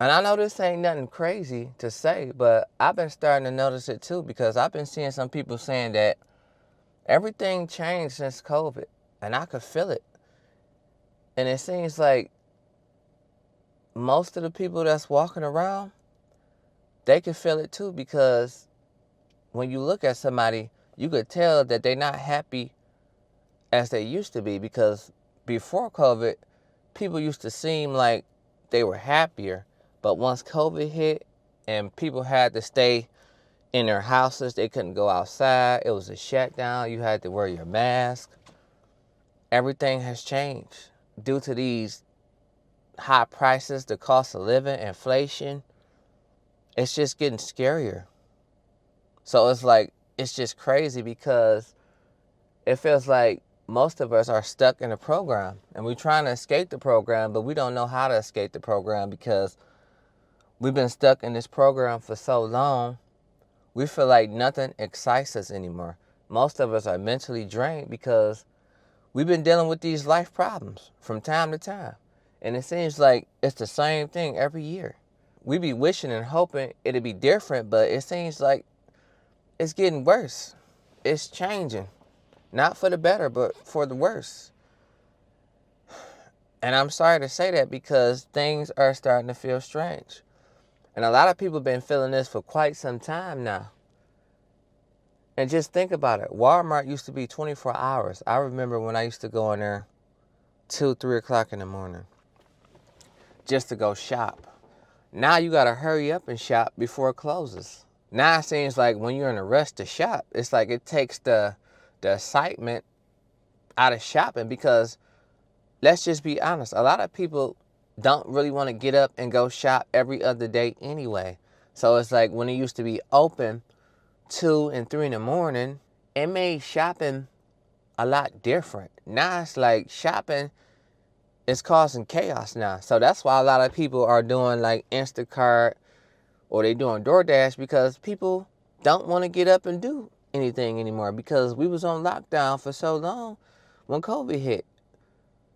And I know this ain't nothing crazy to say, but I've been starting to notice it too, because I've been seeing some people saying that everything changed since COVID, and I could feel it. And it seems like most of the people that's walking around, they can feel it too, because when you look at somebody, you could tell that they're not happy as they used to be, because before COVID, people used to seem like they were happier. But once COVID hit and people had to stay in their houses, they couldn't go outside, it was a shutdown, you had to wear your mask, everything has changed. Due to these high prices, the cost of living, inflation, it's just getting scarier. So it's just crazy, because it feels like most of us are stuck in a program, and we're trying to escape the program, but we don't know how to escape the program, because we've been stuck in this program for so long. We feel like nothing excites us anymore. Most of us are mentally drained because we've been dealing with these life problems from time to time. And it seems like it's the same thing every year. We be wishing and hoping it'd be different, but it seems like it's getting worse. It's changing. Not for the better, but for the worse. And I'm sorry to say that, because things are starting to feel strange. And a lot of people have been feeling this for quite some time now. And just think about it. Walmart used to be 24 hours. I remember when I used to go in there 2, 3 o'clock in the morning just to go shop. Now you got to hurry up and shop before it closes. Now it seems like when you're in a rush to shop, it's like it takes the excitement out of shopping, because let's just be honest, a lot of people don't really want to get up and go shop every other day anyway. So it's like when it used to be open 2 and 3 in the morning, it made shopping a lot different. Now it's like shopping is causing chaos now. So that's why a lot of people are doing like Instacart, or they doing DoorDash, because people don't want to get up and do anything anymore, because we was on lockdown for so long when COVID hit.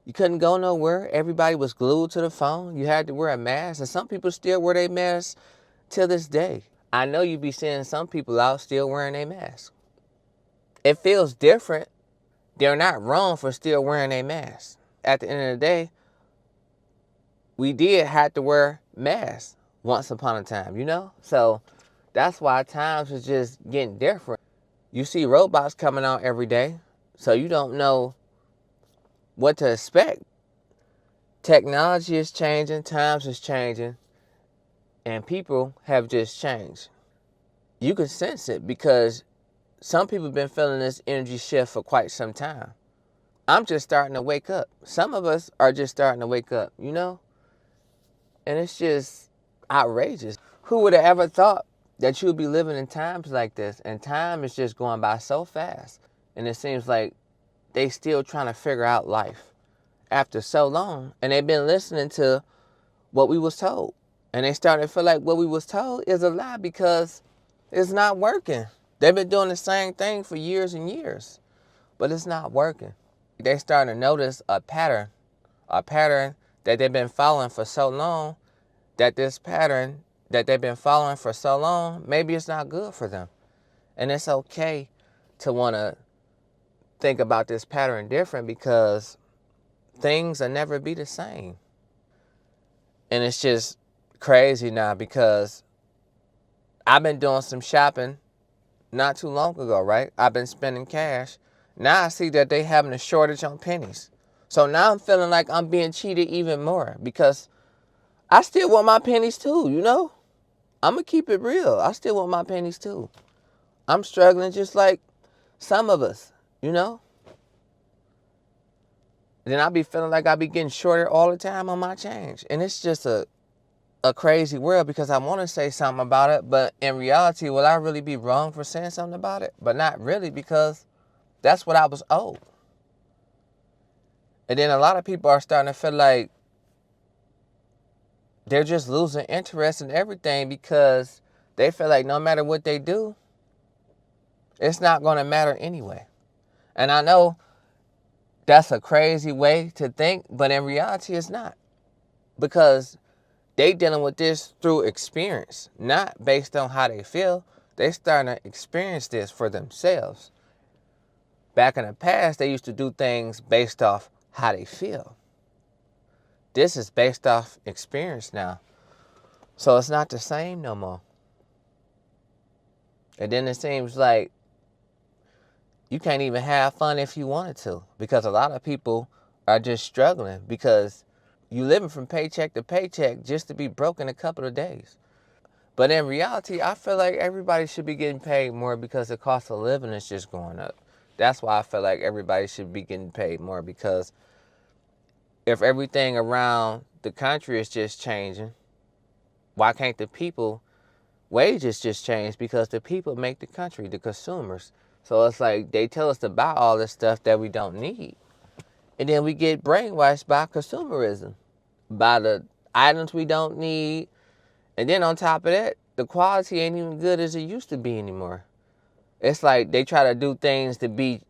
You couldn't go nowhere. Everybody was glued to the phone. You had to wear a mask, and some people still wear their masks till this day. I know you be seeing some people out still wearing their mask. It feels different. They're not wrong for still wearing their mask. At the end of the day, we did have to wear masks once upon a time, you know? So that's why times is just getting different. You see robots coming out every day, so you don't know what to expect. Technology is changing, times is changing, and people have just changed. You can sense it, because some people have been feeling this energy shift for quite some time. I'm just starting to wake up. Some of us are just starting to wake up, you know? And it's just outrageous. Who would have ever thought that you would be living in times like this? And time is just going by so fast. And it seems like they still trying to figure out life after so long. And they've been listening to what we was told. And they started to feel like what we was told is a lie, because it's not working. They've been doing the same thing for years and years, but it's not working. They starting to notice a pattern that they've been following for so long, that this pattern that they've been following for so long, maybe it's not good for them. And it's okay to want to think about this pattern different, because things will never be the same. And it's just crazy now, because I've been doing some shopping not too long ago, right? I've been spending cash. Now I see that they having a shortage on pennies. So now I'm feeling like I'm being cheated even more, because I still want my pennies too, you know? I'm going to keep it real. I still want my pennies too. I'm struggling just like some of us, you know? Then I be feeling like I be getting shorter all the time on my change. And it's just a crazy world, because I want to say something about it, but in reality, will I really be wrong for saying something about it? But not really, because that's what I was owed. And then a lot of people are starting to feel like they're just losing interest in everything, because they feel like no matter what they do, it's not going to matter anyway. And I know that's a crazy way to think, but in reality, it's not. Because they dealing with this through experience, not based on how they feel. They starting to experience this for themselves. Back in the past, they used to do things based off how they feel. This is based off experience now. So it's not the same no more. And then it seems like you can't even have fun if you wanted to, because a lot of people are just struggling because you living from paycheck to paycheck just to be broke in a couple of days. But in reality, I feel like everybody should be getting paid more because the cost of living is just going up. That's why I feel like everybody should be getting paid more, because if everything around the country is just changing, why can't the people wages just change? Because the people make the country, the consumers. So it's like they tell us to buy all this stuff that we don't need. And then we get brainwashed by consumerism, by the items we don't need. And then on top of that, the quality ain't even good as it used to be anymore. It's like they try to do things to be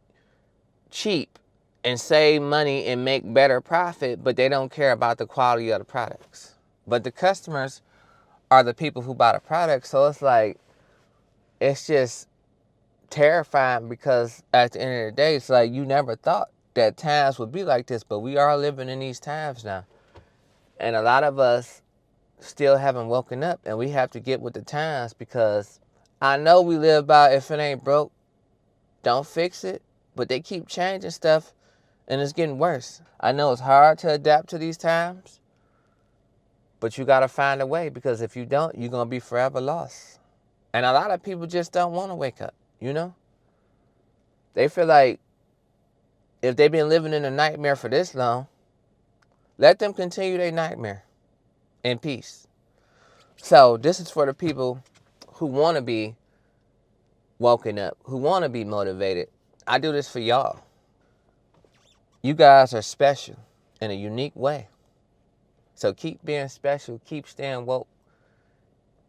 cheap and save money and make better profit, but they don't care about the quality of the products. But the customers are the people who buy the products. So it's like, it's just terrifying, because at the end of the day, it's like you never thought that times would be like this, but we are living in these times now. And a lot of us still haven't woken up, and we have to get with the times, because I know we live by if it ain't broke, don't fix it, but they keep changing stuff and it's getting worse. I know it's hard to adapt to these times, but you got to find a way, because if you don't, you're going to be forever lost. And a lot of people just don't want to wake up, you know? They feel like if they've been living in a nightmare for this long, let them continue their nightmare in peace. So this is for the people who want to be woken up, who want to be motivated. I do this for y'all. You guys are special in a unique way. So keep being special, keep staying woke,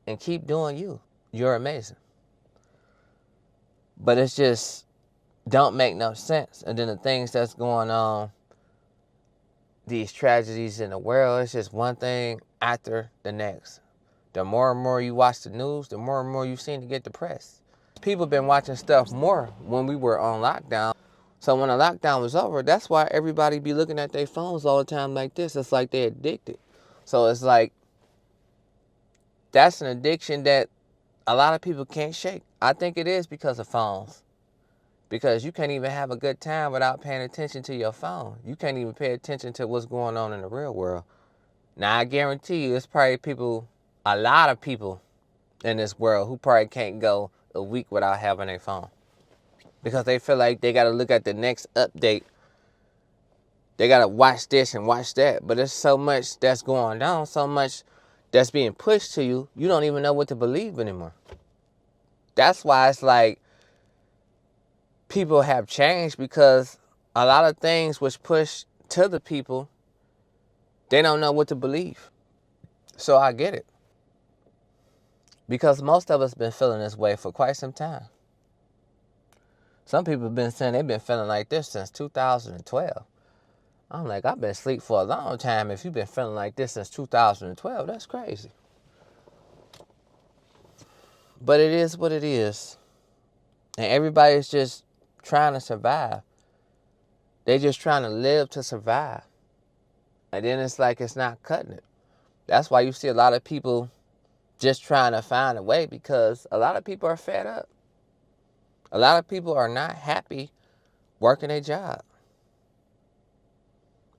and keep doing you. You're amazing. But it's just don't make no sense. And then the things that's going on, these tragedies in the world, it's just one thing after the next. The more and more you watch the news, the more and more you seem to get depressed. People been watching stuff more when we were on lockdown. So when the lockdown was over, that's why everybody be looking at their phones all the time like this. It's like they're addicted. So it's like, that's an addiction that a lot of people can't shake. I think it is because of phones. Because you can't even have a good time without paying attention to your phone. You can't even pay attention to what's going on in the real world. Now, I guarantee you, it's probably people, a lot of people in this world who probably can't go a week without having their phone. Because they feel like they got to look at the next update. They got to watch this and watch that. But there's so much that's going on, so much that's being pushed to you, you don't even know what to believe anymore. That's why it's like people have changed, because a lot of things was pushed to the people, they don't know what to believe. So I get it. Because most of us been feeling this way for quite some time. Some people have been saying they've been feeling like this since 2012. I'm like, I've been asleep for a long time. If you've been feeling like this since 2012, that's crazy. But it is what it is. And everybody's just trying to survive. They just trying to live to survive. And then it's like it's not cutting it. That's why you see a lot of people just trying to find a way, because a lot of people are fed up. A lot of people are not happy working a job.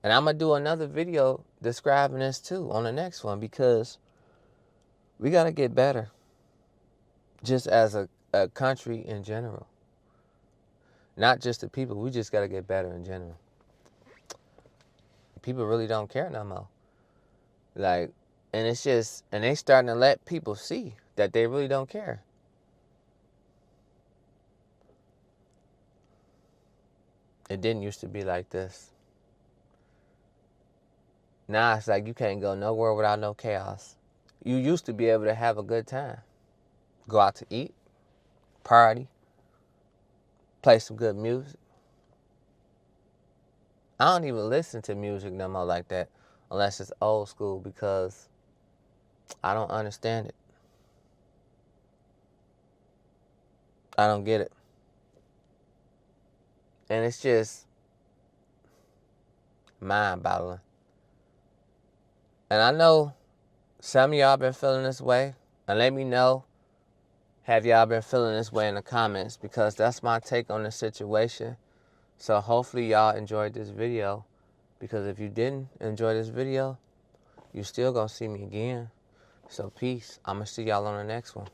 And I'm going to do another video describing this too on the next one, because we got to get better just as a country in general. Not just the people, we just got to get better in general. People really don't care no more. Like, and it's just, and they starting to let people see that they really don't care. It didn't used to be like this. Now it's like you can't go nowhere without no chaos. You used to be able to have a good time. Go out to eat, party, play some good music. I don't even listen to music no more like that unless it's old school, because I don't understand it. I don't get it. And it's just mind-boggling. And I know some of y'all been feeling this way. And let me know, have y'all been feeling this way in the comments? Because that's my take on the situation. So hopefully y'all enjoyed this video. Because if you didn't enjoy this video, you still gonna see me again. So peace. I'm gonna see y'all on the next one.